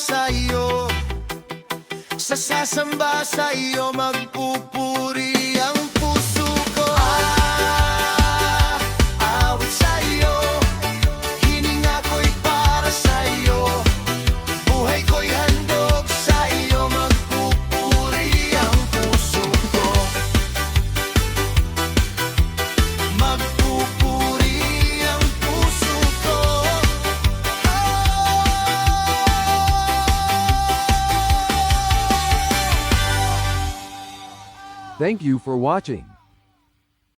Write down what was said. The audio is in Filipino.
sa iyo. Sa sasamba sa iyo magpupuri ang puso ko. Awit sa iyo, hininga ko'y para sa iyo. Buhay ko'y handog sa iyo, magpupuri ang puso ko. Magpupuri ang puso ko. Thank you for watching.